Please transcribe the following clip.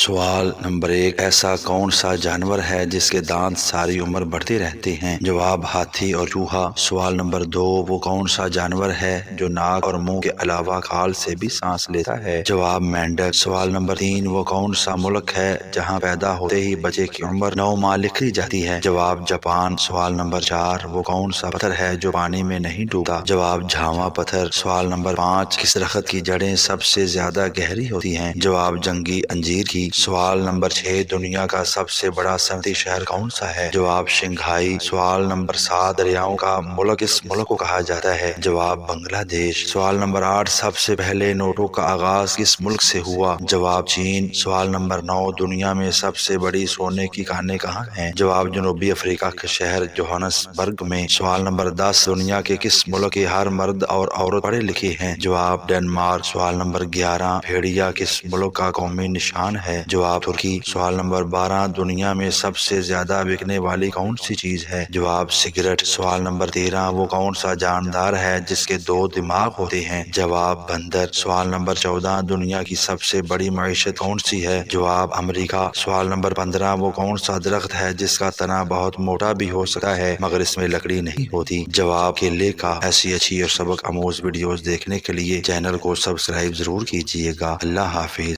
سوال نمبر 1، ایسا کون سا جانور ہے جس کے دانت ساری عمر بڑھتے رہتے ہیں؟ جواب، ہاتھی اور چوہا۔ سوال نمبر 2، وہ کون سا جانور ہے جو ناک اور منہ کے علاوہ کھال سے بھی سانس لیتا ہے؟ جواب، مینڈک۔ سوال نمبر 3، وہ کون سا ملک ہے جہاں پیدا ہوتے ہی بچے کی عمر 9 ماہ لکھی جاتی ہے؟ جواب، جاپان۔ سوال نمبر 4، وہ کون سا پتھر ہے جو پانی میں نہیں ڈوبتا؟ جواب، جھاواں پتھر۔ سوال نمبر 5، کس درخت کی جڑیں سب سے زیادہ گہری ہوتی ہیں؟ جواب، جنگی انجیر کی۔ سوال نمبر 6، دنیا کا سب سے بڑا صنعتی شہر کون سا ہے؟ جواب، شنگھائی۔ سوال نمبر 7، دریاؤں کا ملک کس ملک کو کہا جاتا ہے؟ جواب، بنگلہ دیش۔ سوال نمبر 8، سب سے پہلے نوٹوں کا آغاز کس ملک سے ہوا؟ جواب، چین۔ سوال نمبر 9، دنیا میں سب سے بڑی سونے کی کانیں کہاں ہیں؟ جواب، جنوبی افریقہ کے شہر جوہانسبرگ میں۔ سوال نمبر 10، دنیا کے کس ملک کے ہر مرد اور عورت پڑھے لکھے ہیں؟ جواب، ڈنمارک۔ سوال نمبر 11، بھیڑیا کس ملک کا قومی نشان ہے؟ جواب، ترکی۔ سوال نمبر 12، دنیا میں سب سے زیادہ بکنے والی کون سی چیز ہے؟ جواب، سگریٹ۔ سوال نمبر 13، وہ کون سا جاندار ہے جس کے 2 دماغ ہوتے ہیں؟ جواب، بندر۔ سوال نمبر 14، دنیا کی سب سے بڑی معیشت کون سی ہے؟ جواب، امریکہ۔ سوال نمبر 15، وہ کون سا درخت ہے جس کا تنا بہت موٹا بھی ہو سکتا ہے مگر اس میں لکڑی نہیں ہوتی؟ جواب، کیلے کا۔ ایسی اچھی اور سبق آموز ویڈیوز دیکھنے کے لیے چینل کو سبسکرائب ضرور کیجیے گا۔ اللہ حافظ۔